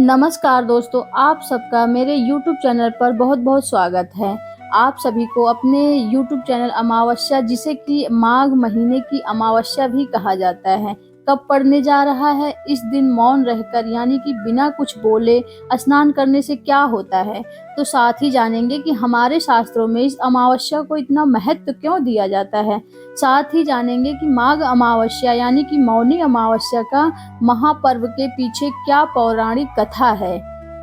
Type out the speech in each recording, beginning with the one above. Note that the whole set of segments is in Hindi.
नमस्कार दोस्तों, आप सबका मेरे YouTube चैनल पर बहुत बहुत स्वागत है। आप सभी को अपने YouTube चैनल अमावस्या, जिसे कि माघ महीने की अमावस्या भी कहा जाता है, कब पड़ने जा रहा है। इस दिन मौन रहकर यानी कि बिना कुछ बोले स्नान करने से क्या होता है, तो साथ ही जानेंगे कि हमारे शास्त्रों में इस अमावस्या को इतना महत्व क्यों दिया जाता है। साथ ही जानेंगे कि माघ अमावस्या यानी कि मौनी अमावस्या का महापर्व के पीछे क्या पौराणिक कथा है।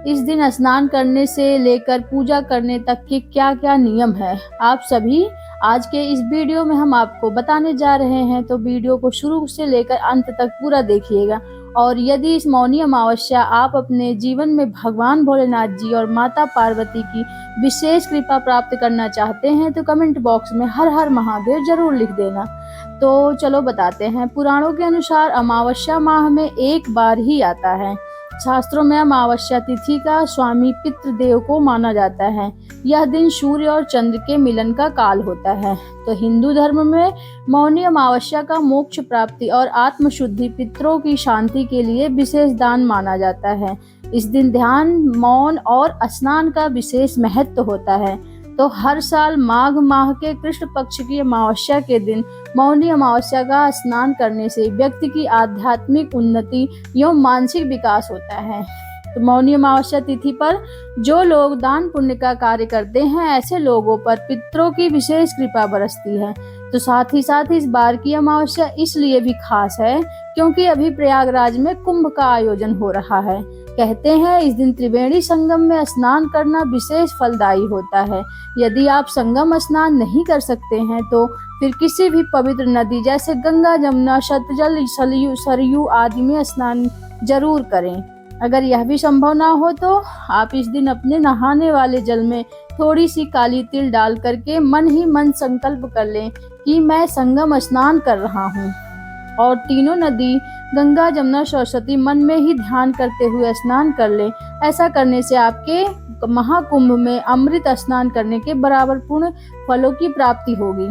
इस दिन स्नान करने से लेकर पूजा करने तक के क्या क्या नियम है, आप सभी आज के इस वीडियो में हम आपको बताने जा रहे हैं। तो वीडियो को शुरू से लेकर अंत तक पूरा देखिएगा। और यदि इस मौनी अमावस्या आप अपने जीवन में भगवान भोलेनाथ जी और माता पार्वती की विशेष कृपा प्राप्त करना चाहते हैं, तो कमेंट बॉक्स में हर हर महादेव जरूर लिख देना। तो चलो बताते हैं। पुराणों के अनुसार अमावस्या माह में एक बार ही आता है। शास्त्रों में अमावस्या तिथि का स्वामी पितृदेव को माना जाता है। यह दिन सूर्य और चंद्र के मिलन का काल होता है। तो हिंदू धर्म में मौनी अमावस्या का मोक्ष प्राप्ति और आत्मशुद्धि, पितरों की शांति के लिए विशेष दान माना जाता है। इस दिन ध्यान, मौन और स्नान का विशेष महत्व होता है। तो हर साल माघ माह के कृष्ण पक्ष की अमावस्या के दिन मौनी अमावस्या का स्नान करने से व्यक्ति की आध्यात्मिक उन्नति एवं मानसिक विकास होता है। तो मौनी अमावस्या तिथि पर जो लोग दान पुण्य का कार्य करते हैं, ऐसे लोगों पर पितरों की विशेष कृपा बरसती है। तो साथ ही इस बार की अमावस्या इसलिए भी खास है क्योंकि अभी प्रयागराज में कुंभ का आयोजन हो रहा है। कहते हैं इस दिन त्रिवेणी संगम में स्नान करना विशेष फलदायी होता है। यदि आप संगम स्नान नहीं कर सकते हैं तो फिर किसी भी पवित्र नदी जैसे गंगा, जमुना, शतजल, सरयू आदि में स्नान जरूर करें। अगर यह भी संभव ना हो तो आप इस दिन अपने नहाने वाले जल में थोड़ी सी काली तिल डाल करके मन ही मन संकल्प कर लें कि मैं संगम स्नान कर रहा हूँ। और तीनों नदी गंगा, जमुना, सरस्वती मन में ही ध्यान करते हुए स्नान कर लें। ऐसा करने से आपके महाकुंभ में अमृत स्नान करने के बराबर पूर्ण फलों की प्राप्ति होगी।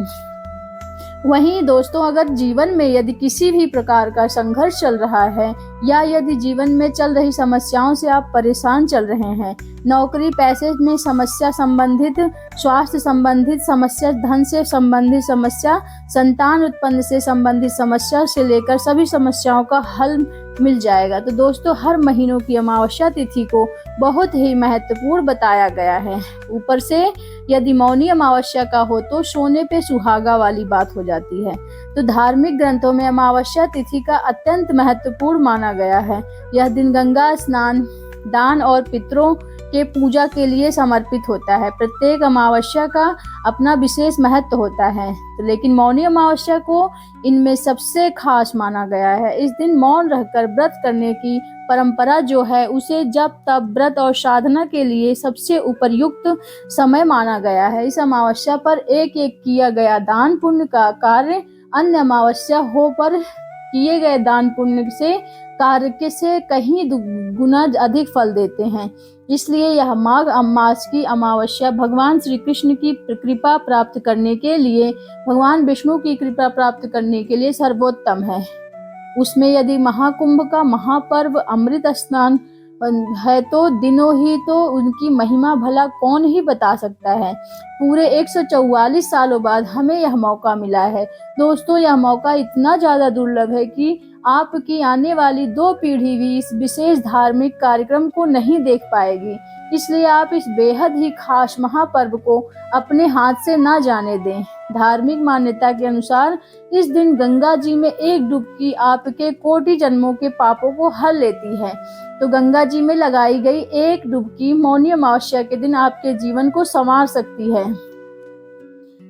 वहीं दोस्तों, अगर जीवन में यदि किसी भी प्रकार का संघर्ष चल रहा है या यदि जीवन में चल रही समस्याओं से आप परेशान चल रहे हैं, नौकरी पैसे में समस्या संबंधित, स्वास्थ्य संबंधित समस्या, धन से संबंधित समस्या, संतान उत्पन्न से संबंधित समस्या से लेकर सभी समस्याओं का हल मिल जाएगा। तो दोस्तों, हर महीनों की अमावस्या तिथि को बहुत ही महत्वपूर्ण बताया गया है। ऊपर से यदि मौनी अमावस्या का हो तो सोने पे सुहागा वाली बात हो जाती है। तो धार्मिक ग्रंथों में अमावस्या तिथि का अत्यंत महत्वपूर्ण माना गया है। यह दिन गंगा स्नान, दान और पितरों के पूजा के लिए समर्पित होता है। प्रत्येक अमावस्या का अपना विशेष महत्व होता है, तो लेकिन मौनी अमावस्या को इनमें सबसे खास माना गया है। इस दिन मौन रहकर व्रत करने की परंपरा जो है, उसे जप, तप, व्रत और साधना के लिए सबसे उपयुक्त समय माना गया है। इस अमावस्या पर एक एक किया गया दान पुण्य का कार्य अन्य अमावस्या हो पर किए गए दान पुण्य से कार्य के से कहीं गुना अधिक फल देते हैं। इसलिए यह माघ मास की अमावस्या भगवान श्री कृष्ण की कृपा प्राप्त करने के लिए, भगवान विष्णु की कृपा प्राप्त करने के लिए सर्वोत्तम है। उसमें यदि महाकुंभ का महापर्व अमृत स्नान है तो दिनों ही तो उनकी महिमा भला कौन ही बता सकता है। पूरे 144 सालों बाद हमें यह मौका मिला है। दोस्तों, यह मौका इतना ज़्यादा दुर्लभ है कि आपकी आने वाली 2 पीढ़ी भी इस विशेष धार्मिक कार्यक्रम को नहीं देख पाएगी। इसलिए आप इस बेहद ही खास महापर्व को अपने हाथ से ना जाने दें। धार्मिक मान्यता के अनुसार इस दिन गंगा जी में एक डुबकी आपके कोटि जन्मों के पापों को हर लेती है। तो गंगा जी में लगाई गई एक डुबकी मौनी अमावस्या के दिन आपके जीवन को संवार सकती है।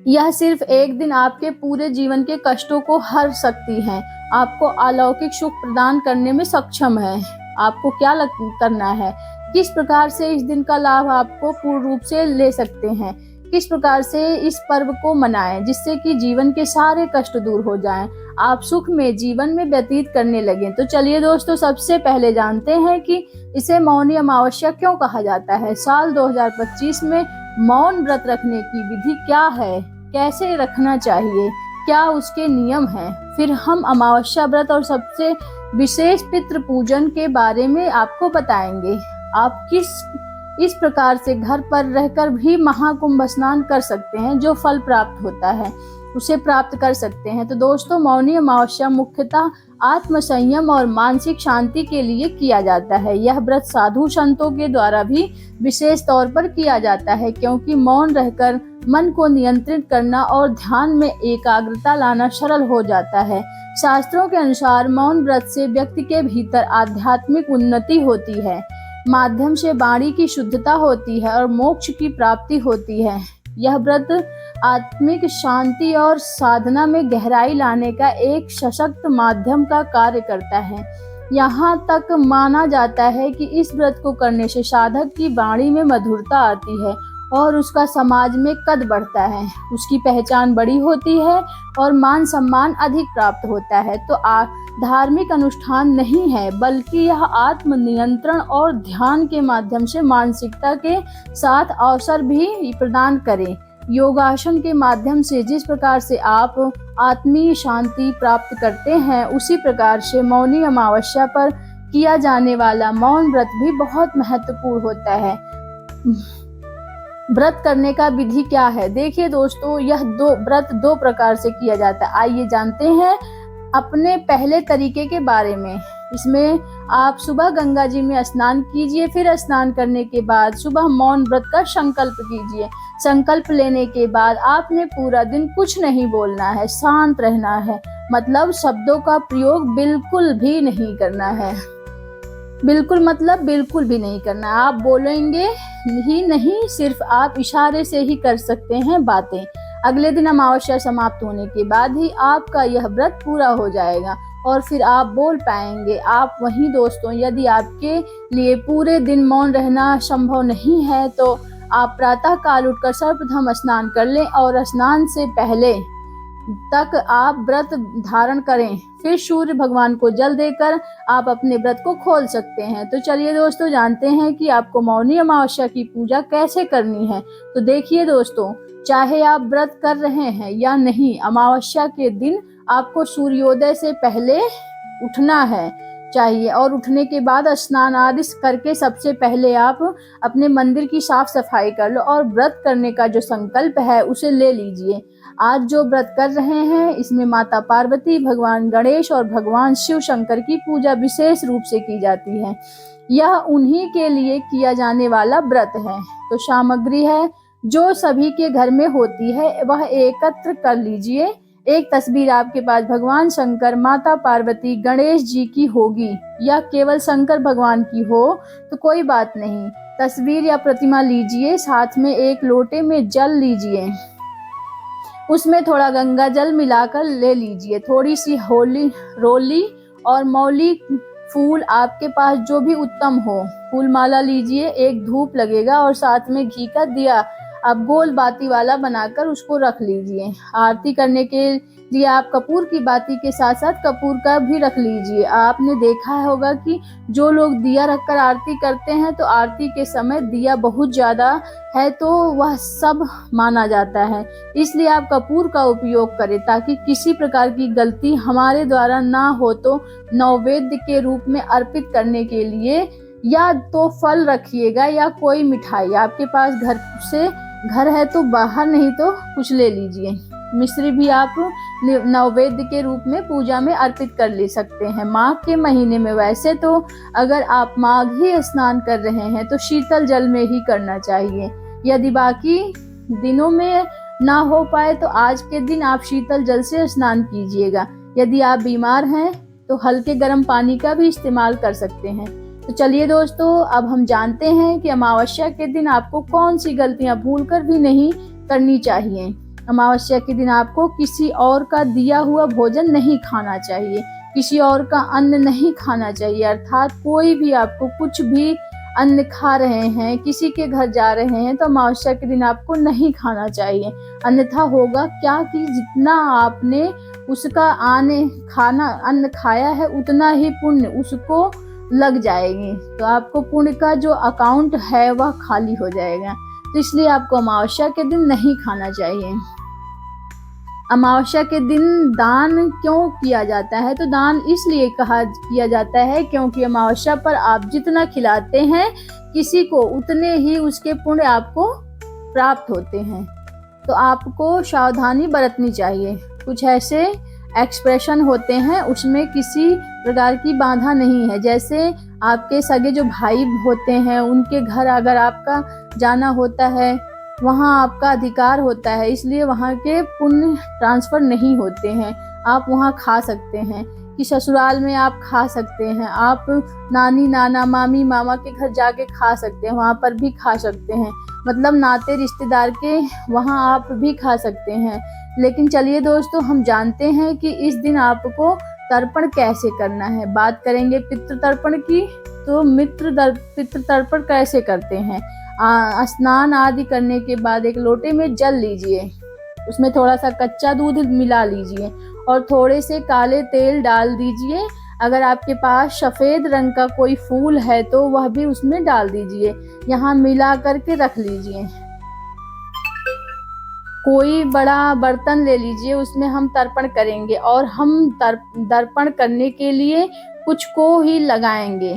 यह सिर्फ एक दिन आपके पूरे जीवन के कष्टों को हर सकती है, आपको अलौकिक सुख प्रदान करने में सक्षम है। आपको क्या करना है, किस प्रकार से इस दिन का लाभ आपको पूर्ण रूप से ले सकते हैं, किस प्रकार से इस पर्व को मनाएं जिससे कि जीवन के सारे कष्ट दूर हो जाएं, आप सुख में जीवन में व्यतीत करने लगें। तो चलिए दोस्तों, सबसे पहले जानते हैं कि इसे मौनी अमावस्या क्यों कहा जाता है। साल 2025 में मौन व्रत रखने की विधि क्या है, कैसे रखना चाहिए, क्या उसके नियम हैं। फिर हम अमावस्या व्रत और सबसे विशेष पितृ पूजन के बारे में आपको बताएंगे। आप इस प्रकार से घर पर रहकर भी महाकुंभ स्नान कर सकते हैं, जो फल प्राप्त होता है उसे प्राप्त कर सकते हैं। तो दोस्तों, मौनी अमावस्या मुख्यतः आत्म संयम और मानसिक शांति के लिए किया जाता है। यह व्रत साधु संतों के द्वारा भी विशेष तौर पर किया जाता है, क्योंकि मौन रहकर मन को नियंत्रित करना और ध्यान में एकाग्रता लाना सरल हो जाता है। शास्त्रों के अनुसार मौन व्रत से व्यक्ति के भीतर आध्यात्मिक उन्नति होती है, माध्यम से वाणी की शुद्धता होती है और मोक्ष की प्राप्ति होती है। यह व्रत आत्मिक शांति और साधना में गहराई लाने का एक सशक्त माध्यम का कार्य करता है। यहाँ तक माना जाता है कि इस व्रत को करने से साधक की वाणी में मधुरता आती है और उसका समाज में कद बढ़ता है, उसकी पहचान बड़ी होती है और मान सम्मान अधिक प्राप्त होता है। तो धार्मिक अनुष्ठान नहीं है, बल्कि यह आत्म नियंत्रण और ध्यान के माध्यम से मानसिकता के साथ अवसर भी प्रदान करें। योगासन के माध्यम से जिस प्रकार से आप आत्मीय शांति प्राप्त करते हैं, उसी प्रकार से मौनी अमावस्या पर किया जाने वाला मौन व्रत भी बहुत महत्वपूर्ण होता है। व्रत करने का विधि क्या है? देखिए दोस्तों, यह व्रत दो प्रकार से किया जाता है। आइए जानते हैं अपने पहले तरीके के बारे में। इसमें आप सुबह गंगा जी में स्नान कीजिए, फिर स्नान करने के बाद सुबह मौन व्रत का संकल्प कीजिए। संकल्प लेने के बाद आपने पूरा दिन कुछ नहीं बोलना है, शांत रहना है, मतलब शब्दों का प्रयोग बिल्कुल भी नहीं करना है। बिल्कुल मतलब बिल्कुल भी नहीं करना। आप बोलेंगे ही नहीं, सिर्फ आप इशारे से ही कर सकते हैं बातें। अगले दिन अमावस्या समाप्त होने के बाद ही आपका यह व्रत पूरा हो जाएगा और फिर आप बोल पाएंगे। आप वहीं दोस्तों, यदि आपके लिए पूरे दिन मौन रहना संभव नहीं है तो आप प्रातः काल उठकर सर्वप्रथम स्नान कर लें और स्नान से पहले तक आप व्रत धारण करें। फिर सूर्य भगवान को जल देकर आप अपने व्रत को खोल सकते हैं। तो चलिए दोस्तों, जानते हैं कि आपको मौनी अमावस्या की पूजा कैसे करनी है। तो देखिए दोस्तों, चाहे आप व्रत कर रहे हैं या नहीं, अमावस्या के दिन आपको सूर्योदय से पहले उठना है चाहिए और उठने के बाद स्नान आदि करके सबसे पहले आप अपने मंदिर की साफ सफाई कर लो और व्रत करने का जो संकल्प है उसे ले लीजिए। आज जो व्रत कर रहे हैं, इसमें माता पार्वती, भगवान गणेश और भगवान शिव शंकर की पूजा विशेष रूप से की जाती है। यह उन्हीं के लिए किया जाने वाला व्रत है। तो सामग्री है जो सभी के घर में होती है, वह एकत्र कर लीजिए। एक तस्वीर आपके पास भगवान शंकर, माता पार्वती, गणेश जी की होगी या केवल शंकर भगवान की हो तो कोई बात नहीं, तस्वीर या प्रतिमा लीजिए। साथ में एक लोटे में जल लीजिए, उसमें थोड़ा गंगा जल मिलाकर ले लीजिए। थोड़ी सी रोली और मौली फूल, आपके पास जो भी उत्तम हो, फूल माला लीजिए। एक धूप लगेगा और साथ में घी का दिया आप गोल बाती वाला बनाकर उसको रख लीजिए। आरती करने के लिए आप कपूर की बाती के साथ साथ कपूर का भी रख लीजिए। आपने देखा होगा कि जो लोग दिया रखकर आरती करते हैं तो आरती के समय दिया बहुत ज़्यादा है तो वह सब माना जाता है, इसलिए आप कपूर का उपयोग करें ताकि किसी प्रकार की गलती हमारे द्वारा ना हो। तो नैवेद्य के रूप में अर्पित करने के लिए या तो फल रखिएगा या कोई मिठाई, आपके पास घर है तो बाहर, नहीं तो कुछ ले लीजिए। मिश्री भी आप नैवेद्य के रूप में पूजा में अर्पित कर ले सकते हैं। माघ के महीने में वैसे तो अगर आप माघ ही स्नान कर रहे हैं तो शीतल जल में ही करना चाहिए। यदि बाकी दिनों में ना हो पाए तो आज के दिन आप शीतल जल से स्नान कीजिएगा। यदि आप बीमार हैं तो हल्के गर्म पानी का भी इस्तेमाल कर सकते हैं। तो चलिए दोस्तों, अब हम जानते हैं कि अमावस्या के दिन आपको कौन सी गलतियां भूलकर भी नहीं करनी चाहिए। अमावस्या के दिन आपको किसी और का दिया हुआ भोजन नहीं खाना चाहिए, किसी और का अन्न नहीं खाना चाहिए। अर्थात कोई भी आपको कुछ भी अन्न खा रहे हैं, किसी के घर जा रहे हैं तो अमावस्या के दिन आपको नहीं खाना चाहिए। अन्यथा होगा क्या कि जितना आपने उसका अन्न खाया है उतना ही पुण्य उसको लग जाएगी, तो आपको पुण्य का जो अकाउंट है वह खाली हो जाएगा। तो इसलिए आपको अमावस्या के दिन नहीं खाना चाहिए। अमावस्या के दिन दान क्यों किया जाता है? तो दान इसलिए किया जाता है क्योंकि अमावस्या पर आप जितना खिलाते हैं किसी को, उतने ही उसके पुण्य आपको प्राप्त होते हैं। तो आपको सावधानी बरतनी चाहिए। कुछ ऐसे एक्सप्रेशन होते हैं, उसमें किसी प्रकार की बाधा नहीं है। जैसे आपके सगे जो भाई होते हैं, उनके घर अगर आपका जाना होता है, वहाँ आपका अधिकार होता है, इसलिए वहाँ के पुण्य ट्रांसफ़र नहीं होते हैं। आप वहाँ खा सकते हैं कि ससुराल में आप खा सकते हैं, आप नानी नाना मामी मामा के घर जाके खा सकते हैं, वहाँ पर भी खा सकते हैं, मतलब नाते रिश्तेदार के वहाँ आप भी खा सकते हैं। लेकिन चलिए दोस्तों, हम जानते हैं कि इस दिन आपको तर्पण कैसे करना है। बात करेंगे पितृ तर्पण की। तो पितृ तर्पण कैसे करते हैं? स्नान आदि करने के बाद एक लोटे में जल लीजिए, उसमें थोड़ा सा कच्चा दूध मिला लीजिए और थोड़े से काले तेल डाल दीजिए। अगर आपके पास सफ़ेद रंग का कोई फूल है तो वह भी उसमें डाल दीजिए। यहाँ मिला करके रख लीजिए। कोई बड़ा बर्तन ले लीजिए, उसमें हम तर्पण करेंगे और हम तर्पण करने के लिए कुछ को ही लगाएंगे।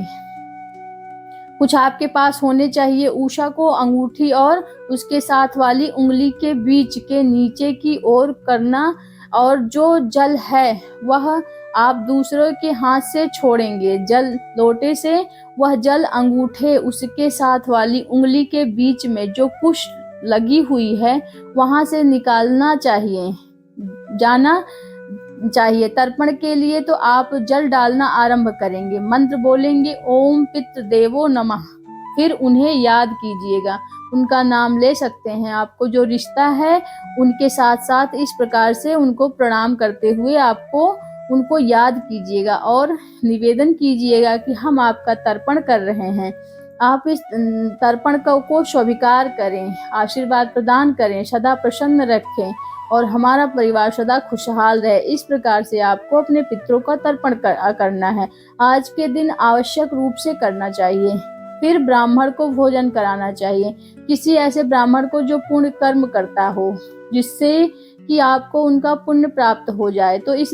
कुछ आपके पास होने चाहिए। उषा को अंगूठी और उसके साथ वाली उंगली के बीच के नीचे की ओर करना, और जो जल है वह आप दूसरों के हाथ से छोड़ेंगे। जल लोटे से वह जल अंगूठे उसके साथ वाली उंगली के बीच में जो कुश लगी हुई है वहां से निकालना चाहिए, जाना चाहिए। तर्पण के लिए तो आप जल डालना आरंभ करेंगे, मंत्र बोलेंगे ओम पितृ देवो नमः, फिर उन्हें याद कीजिएगा। उनका नाम ले सकते हैं। आपको जो रिश्ता है उनके साथ साथ इस प्रकार से उनको प्रणाम करते हुए आपको उनको याद कीजिएगा और निवेदन कीजिएगा कि हम आपका तर्पण कर रहे हैं। आप इस तर्पण को स्वीकार करें, आशीर्वाद प्रदान करें, सदा प्रसन्न रखें और हमारा परिवार सदा खुशहाल रहे। इस प्रकार से आपको अपने पितरों का तर्पण करना है। आज के दिन आवश्यक रूप से करना चाहिए। फिर ब्राह्मण को भोजन कराना चाहिए, किसी ऐसे ब्राह्मण को जो पुण्य कर्म करता हो, जिससे कि आपको उनका पुण्य प्राप्त हो जाए। तो इस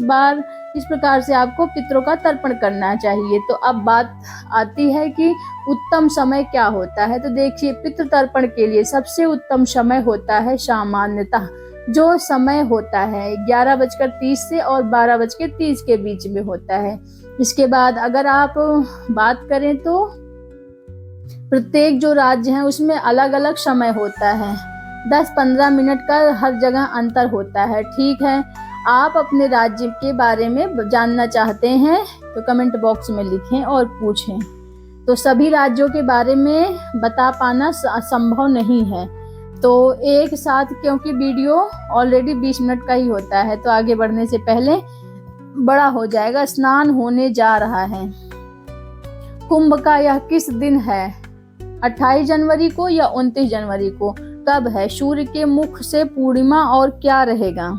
प्रकार से आपको पितरों का तर्पण करना चाहिए। तो अब बात आती है कि उत्तम समय क्या होता है। तो देखिए, पितृ तर्पण के लिए सबसे उत्तम समय होता है सामान्यतः जो समय होता है 11:30 से और 12:30 के बीच में होता है। इसके बाद अगर आप बात करें तो प्रत्येक जो राज्य है उसमें अलग अलग समय होता है, 10-15 मिनट का हर जगह अंतर होता है। ठीक है, आप अपने राज्य के बारे में जानना चाहते हैं तो कमेंट बॉक्स में लिखें और पूछें। तो सभी राज्यों के बारे में बता पाना संभव नहीं है, तो एक साथ, क्योंकि वीडियो ऑलरेडी 20 मिनट का ही होता है तो आगे बढ़ने से पहले बड़ा हो जाएगा। स्नान होने जा रहा है। कुंभ का यह किस दिन है? 28 जनवरी को या 29 जनवरी को? कब है? सूर्य के मुख से पूर्णिमा और क्या रहेगा?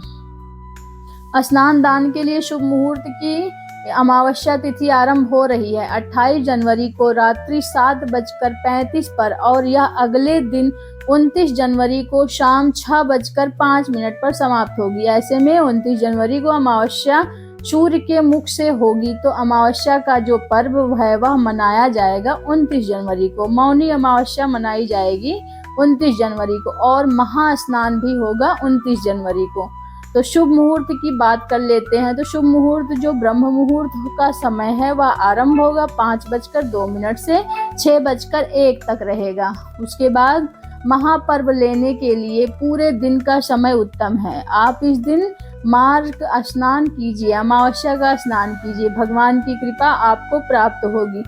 स्नान दान के लिए शुभ मुहूर्त की अमावस्या तिथि आरंभ हो रही है 28 जनवरी को रात्रि 7:35 पर और यह अगले दिन 29 जनवरी को शाम 6:05 पर समाप्त होगी। ऐसे में 29 जनवरी को अमावस्या सूर्य के मुख से होगी, तो अमावस्या का जो पर्व है वह मनाया जाएगा 29 जनवरी को। मौनी अमावस्या मनाई जाएगी 29 जनवरी को और महास्नान भी होगा 29 जनवरी को। तो शुभ मुहूर्त की बात कर लेते हैं। तो शुभ मुहूर्त जो ब्रह्म मुहूर्त का समय है वह आरंभ होगा 5:02 से 6:01 तक रहेगा। उसके बाद महापर्व लेने के लिए पूरे दिन का समय उत्तम है। आप इस दिन मार्ग स्नान कीजिए, अमावस्या का स्नान कीजिए, भगवान की कृपा आपको प्राप्त होगी।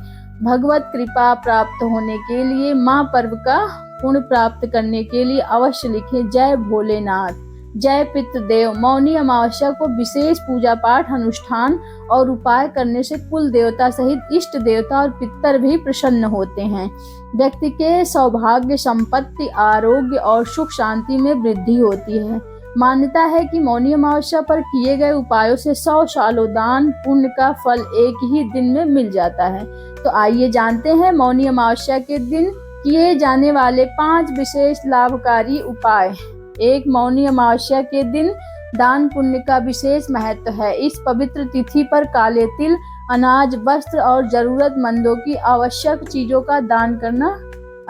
भगवत कृपा प्राप्त होने के लिए महापर्व का पुण्य प्राप्त करने के लिए अवश्य लिखें जय भोलेनाथ, जय पितृदेव। मौनी अमावस्या को विशेष पूजा पाठ अनुष्ठान और उपाय करने से कुल देवता सहित इष्ट देवता और पितर भी प्रसन्न होते हैं। व्यक्ति के सौभाग्य, संपत्ति, आरोग्य और सुख शांति में वृद्धि होती है। मान्यता है कि मौनी अमावस्या पर किए गए उपायों से 100 सालों दान पुण्य का फल एक ही दिन में मिल जाता है। तो आइए जानते हैं मौनी अमावस्या के दिन किए जाने वाले 5 विशेष लाभकारी उपाय। 1. मौनी अमावस्या के दिन दान पुण्य का विशेष महत्व है। इस पवित्र तिथि पर काले तिल, अनाज, वस्त्र और जरूरतमंदों की आवश्यक चीजों का दान करना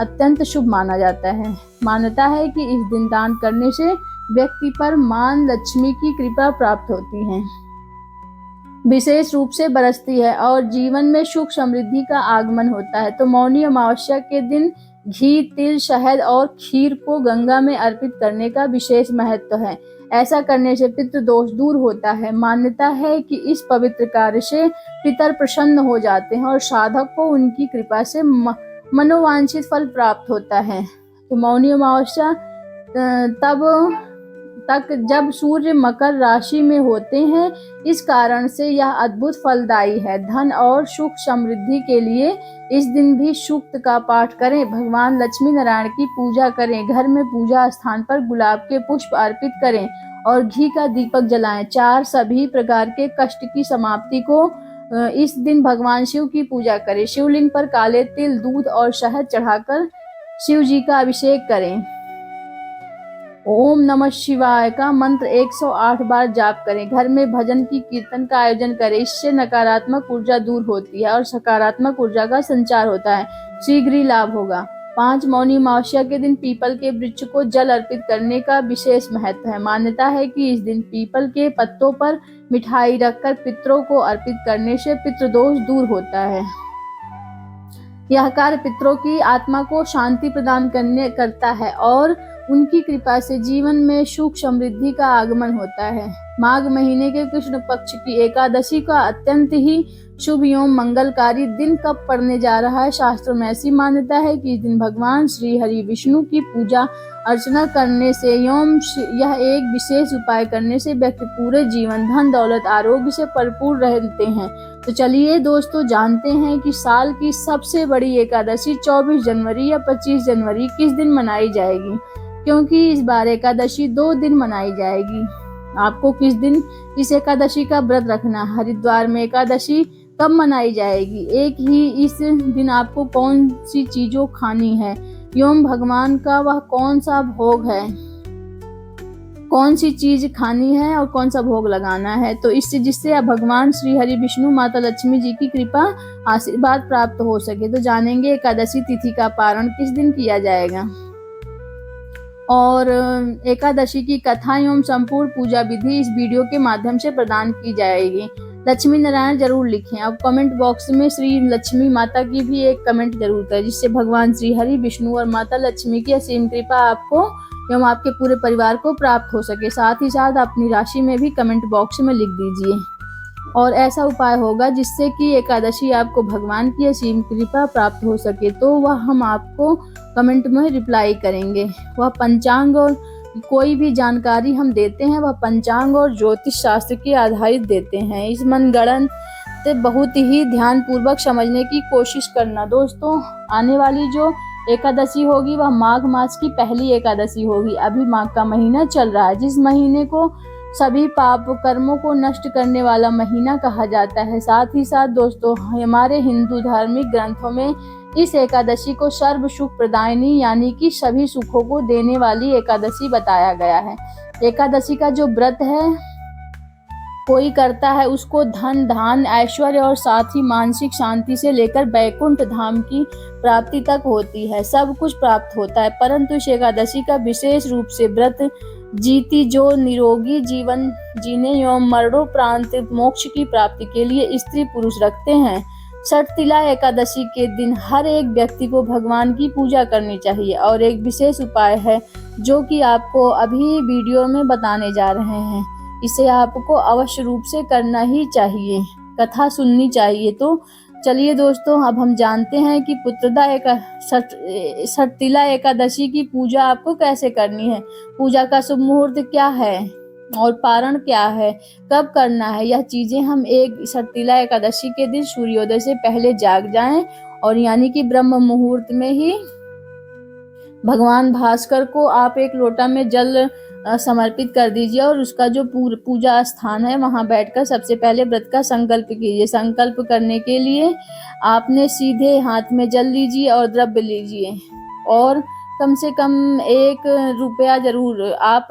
अत्यंत शुभ माना जाता है। मान्यता है कि इस दिन दान करने से व्यक्ति पर मां लक्ष्मी की कृपा प्राप्त होती है, विशेष रूप से बरसती है और जीवन में सुख समृद्धि का आगमन होता है। तो मौनी अमावस्या के दिन घी, तिल, शहद और खीर को गंगा में अर्पित करने का विशेष महत्व है। ऐसा करने से पितृ दोष दूर होता है। मान्यता है कि इस पवित्र कार्य से पितर प्रसन्न हो जाते हैं और साधक को उनकी कृपा से मनोवांछित फल प्राप्त होता है। तो मौनी अमावस्या तब तक जब सूर्य मकर राशि में होते हैं, इस कारण से यह अद्भुत फलदायी है। धन और सुख समृद्धि के लिए इस दिन भी सूक्त का पाठ करें, भगवान लक्ष्मी नारायण की पूजा करें, घर में पूजा स्थान पर गुलाब के पुष्प अर्पित करें और घी का दीपक जलाएं। 4 सभी प्रकार के कष्ट की समाप्ति को इस दिन भगवान शिव की पूजा करें। शिवलिंग पर काले तिल, दूध और शहद चढ़ाकर शिव जी का अभिषेक करें। ओम नमः शिवाय का मंत्र 108 बार जाप करें। घर में भजन की कीर्तन का आयोजन करें। इससे नकारात्मक ऊर्जा दूर होती है और सकारात्मक ऊर्जा का संचार होता है। शीघ्र ही लाभ होगा। 5 मौनी अमावस्या के दिन पीपल के वृक्ष को जल अर्पित करने का विशेष महत्व है। मान्यता है कि इस दिन पीपल के पत्तों पर मिठाई रखकर पितरों को अर्पित करने से पितृदोष दूर होता है। यह कार्य पितरों की आत्मा को शांति प्रदान करता है और उनकी कृपा से जीवन में सुख समृद्धि का आगमन होता है। माघ महीने के कृष्ण पक्ष की एकादशी का अत्यंत ही शुभ एवं मंगलकारी दिन कब पड़ने जा रहा है, शास्त्रों में ऐसी मान्यता है कि इस दिन भगवान श्री हरि विष्णु की पूजा अर्चना करने से एवं यह एक विशेष उपाय करने से व्यक्ति पूरे जीवन धन दौलत आरोग्य से भरपूर रहते हैं। तो चलिए दोस्तों, जानते हैं कि साल की सबसे बड़ी एकादशी 24 जनवरी या 25 जनवरी किस दिन मनाई जाएगी, क्योंकि इस बार एकादशी 2 दिन मनाई जाएगी। आपको किस दिन इस एकादशी का व्रत रखना, हरिद्वार में एकादशी कब मनाई जाएगी, एक ही इस दिन आपको कौन सी चीजों खानी है एवं भगवान का वह कौन सा भोग है, कौन सी चीज खानी है और कौन सा भोग लगाना है, तो इससे जिससे आप भगवान श्री हरि विष्णु माता लक्ष्मी जी की कृपा आशीर्वाद प्राप्त हो सके। तो जानेंगे एकादशी तिथि का पारण किस दिन किया जाएगा और एकादशी की कथा एवं संपूर्ण पूजा विधि इस वीडियो के माध्यम से प्रदान की जाएगी। लक्ष्मी नारायण जरूर लिखें। अब कमेंट बॉक्स में श्री लक्ष्मी माता की भी एक कमेंट जरूर करें, जिससे भगवान श्री हरि विष्णु और माता लक्ष्मी की असीम कृपा आपको एवं आपके पूरे परिवार को प्राप्त हो सके। साथ ही साथ अपनी राशि में भी कमेंट बॉक्स में लिख दीजिए और ऐसा उपाय होगा जिससे कि एकादशी आपको भगवान की असीम कृपा प्राप्त हो सके, तो वह हम आपको कमेंट में रिप्लाई करेंगे। वह पंचांग और कोई भी जानकारी हम देते हैं वह पंचांग और ज्योतिष शास्त्र के आधारित देते हैं। इस मनगढ़ंत बहुत ही ध्यान पूर्वक समझने की कोशिश करना। दोस्तों, आने वाली जो एकादशी होगी वह माघ मास की पहली एकादशी होगी। अभी माघ का महीना चल रहा है, जिस महीने को सभी पाप कर्मों को नष्ट करने वाला महीना कहा जाता है। साथ ही साथ दोस्तों, हमारे हिंदू धार्मिक ग्रंथों में इस एकादशी को सर्व सुख प्रदायिनी यानी कि सभी सुखों को देने वाली एकादशी बताया गया है। एकादशी का जो व्रत है कोई करता है उसको धन धान ऐश्वर्य और साथ ही मानसिक शांति से लेकर बैकुंठ धाम की प्राप्ति तक होती है, सब कुछ प्राप्त होता है। परंतु इस एकादशी का विशेष रूप से व्रत जीती जो निरोगी जीवन जीने एवं मरणोपरांत मोक्ष की प्राप्ति के लिए स्त्री पुरुष रखते हैं। षटतिला एकादशी के दिन हर एक व्यक्ति को भगवान की पूजा करनी चाहिए और एक विशेष उपाय है जो कि आपको अभी वीडियो में बताने जा रहे हैं। इसे आपको अवश्य रूप से करना ही चाहिए, कथा सुननी चाहिए। तो चलिए दोस्तों, अब हम जानते हैं कि षटतिला एकादशी की पूजा आपको कैसे करनी है, पूजा का शुभ मुहूर्त क्या है और पारण क्या है, कब करना है। यह चीजें हम एक षटतिला एकादशी के दिन सूर्योदय से पहले जाग जाएं और यानी कि ब्रह्म मुहूर्त में ही भगवान भास्कर को आप एक लोटा में जल समर्पित कर दीजिए और उसका जो पूजा स्थान है वहां बैठकर सबसे पहले व्रत का संकल्प कीजिए। संकल्प करने के लिए आपने सीधे हाथ में जल लीजिए और द्रव्य लीजिए और कम से कम 1 रुपया ज़रूर आप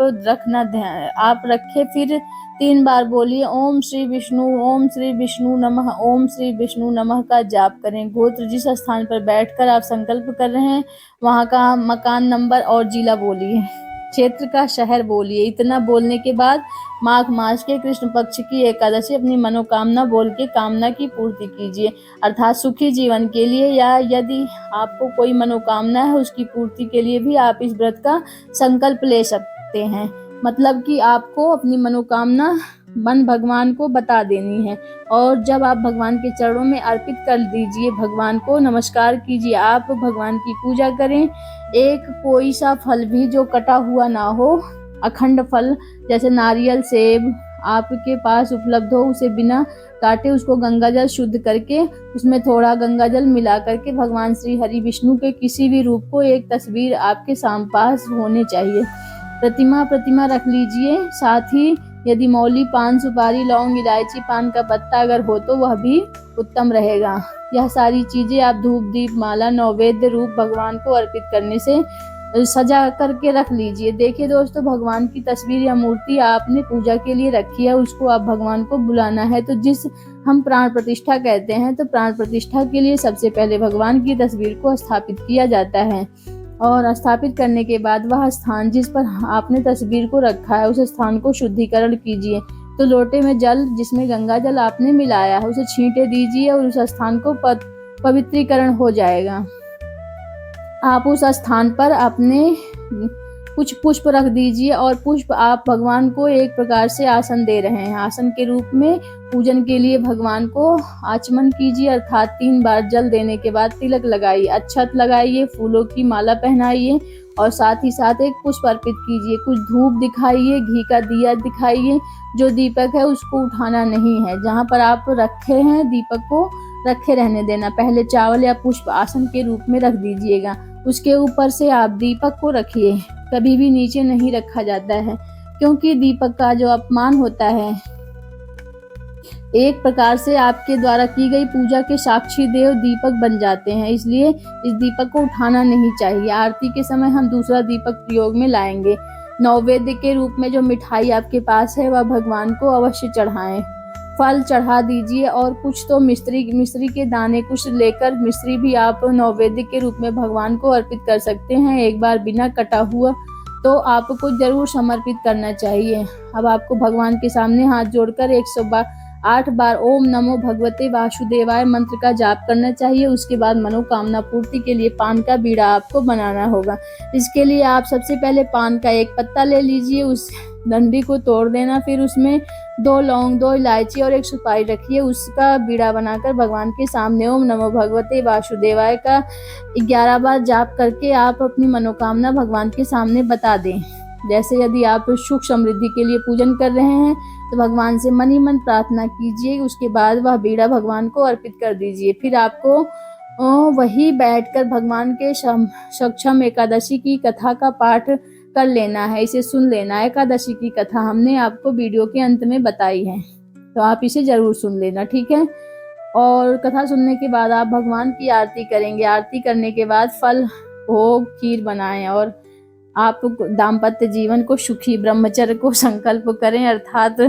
आप रखें, फिर 3 बार बोलिए ओम श्री विष्णु, ओम श्री विष्णु नमः, ओम श्री विष्णु नमः का जाप करें। गोत्र जिस स्थान पर बैठकर आप संकल्प कर रहे हैं वहाँ का मकान नंबर और जिला बोलिए, क्षेत्र का शहर बोलिए। इतना बोलने के बाद माघ मास के कृष्ण पक्ष की एकादशी अपनी मनोकामना बोल के कामना की पूर्ति कीजिए, अर्थात सुखी जीवन के लिए, या यदि आपको कोई मनोकामना है उसकी पूर्ति के लिए भी आप इस व्रत का संकल्प ले सकते हैं। मतलब कि आपको अपनी मनोकामना मन भगवान को बता देनी है, और जब आप भगवान के चरणों में अर्पित कर दीजिए, भगवान को नमस्कार कीजिए, आप भगवान की पूजा करें। एक कोई सा फल भी जो कटा हुआ ना हो, अखंड फल जैसे नारियल, सेब आपके पास उपलब्ध हो, उसे बिना काटे उसको गंगाजल शुद्ध करके उसमें थोड़ा गंगाजल मिला करके भगवान श्री हरि विष्णु के किसी भी रूप को, एक तस्वीर आपके पास होनी चाहिए, प्रतिमा रख लीजिए। साथ ही यदि मौली, पान सुपारी, लौंग, इलायची, पान का पत्ता अगर हो तो वह भी उत्तम रहेगा। यह सारी चीजें आप धूप, दीप, माला, नैवेद्य रूप भगवान को अर्पित करने से सजा करके रख लीजिए। देखिए दोस्तों, भगवान की तस्वीर या मूर्ति आपने पूजा के लिए रखी है, उसको आप भगवान को बुलाना है, तो जिस हम प्राण प्रतिष्ठा कहते हैं, तो प्राण प्रतिष्ठा के लिए सबसे पहले भगवान की तस्वीर को स्थापित किया जाता है, और स्थापित करने के बाद वह स्थान जिस पर आपने तस्वीर को रखा है उस स्थान को शुद्धिकरण कीजिए। तो लोटे में जल जिसमें गंगा जल आपने मिलाया है उसे छींटे दीजिए और उस स्थान को पवित्रीकरण हो जाएगा। आप उस स्थान पर अपने कुछ पुष्प रख दीजिए, और पुष्प आप भगवान को एक प्रकार से आसन दे रहे हैं। आसन के रूप में पूजन के लिए भगवान को आचमन कीजिए, अर्थात 3 बार जल देने के बाद तिलक लगाइए, अक्षत लगाइए, फूलों की माला पहनाइए, और साथ ही साथ एक पुष्प अर्पित कीजिए। कुछ धूप दिखाइए, घी का दिया दिखाइए। जो दीपक है उसको उठाना नहीं है, जहाँ पर आप रखे हैं दीपक को रखे रहने देना। पहले चावल या पुष्प आसन के रूप में रख दीजिएगा, उसके ऊपर से आप दीपक को रखिए। कभी भी नीचे नहीं रखा जाता है, क्योंकि दीपक का जो अपमान होता है, एक प्रकार से आपके द्वारा की गई पूजा के साक्षी देव दीपक बन जाते हैं, इसलिए इस दीपक को उठाना नहीं चाहिए। आरती के समय हम दूसरा दीपक प्रयोग में लाएंगे। नैवेद्य के रूप में जो मिठाई आपके पास है वह भगवान को अवश्य चढ़ाएं। फल चढ़ा दीजिए, और कुछ तो मिश्री के दाने कुछ लेकर मिश्री भी आप नैवेद्य के रूप में भगवान को अर्पित कर सकते हैं। एक बार बिना कटा हुआ तो आपको जरूर समर्पित करना चाहिए। अब आपको भगवान के सामने हाथ जोड़कर 108 बार ओम नमो भगवते वासुदेवाय मंत्र का जाप करना चाहिए। उसके बाद मनोकामना पूर्ति के लिए पान का बीड़ा आपको बनाना होगा। इसके लिए आप सबसे पहले पान का एक पत्ता ले लीजिए, उस डंडी को तोड़ देना, फिर उसमें 2 लौंग, 2 इलायची और 1 सुपारी रखिए। उसका बीड़ा बनाकर भगवान के सामने ओम नमो भगवते वासुदेवाय का 11 बार जाप करके आप अपनी मनोकामना भगवान के सामने बता दें। जैसे यदि आप सुख समृद्धि के लिए पूजन कर रहे हैं तो भगवान से मन ही मन प्रार्थना कीजिए। उसके बाद वह बीड़ा भगवान को अर्पित कर दीजिए। फिर आपको वही बैठकर भगवान के सक्षम एकादशी की कथा का पाठ कर लेना है, इसे सुन लेना है। एकादशी की कथा हमने आपको वीडियो के अंत में बताई है, तो आप इसे जरूर सुन लेना, ठीक है। और कथा सुनने के बाद आप भगवान की आरती करेंगे। आरती करने के बाद फल, भोग, खीर बनाएं, और आप दाम्पत्य जीवन को सुखी, ब्रह्मचर्य को संकल्प करें, अर्थात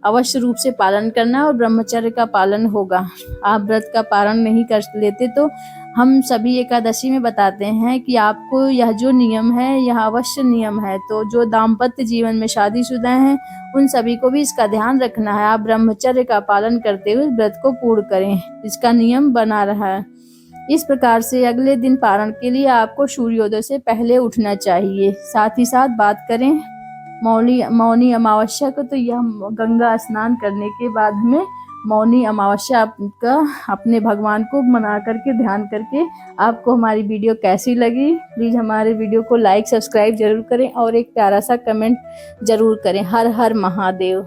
अवश्य रूप से पालन करना, और ब्रह्मचर्य का पालन होगा। आप व्रत का पालन नहीं कर लेते तो हम सभी एकादशी में बताते हैं कि आपको यह जो नियम है यह अवश्य नियम है। तो जो दाम्पत्य जीवन में शादीशुदा हैं उन सभी को भी इसका ध्यान रखना है। आप ब्रह्मचर्य का पालन करते हुए व्रत को पूर्ण करें, इसका नियम बना रहा है। इस प्रकार से अगले दिन पारण के लिए आपको सूर्योदय से पहले उठना चाहिए। साथ ही साथ बात करें मौनी अमावस्या को, तो यह गंगा स्नान करने के बाद हमें मौनी अमावस्या का अपने भगवान को मना करके, ध्यान करके। आपको हमारी वीडियो कैसी लगी, प्लीज़ हमारे वीडियो को लाइक, सब्सक्राइब जरूर करें, और एक प्यारा सा कमेंट जरूर करें। हर हर महादेव।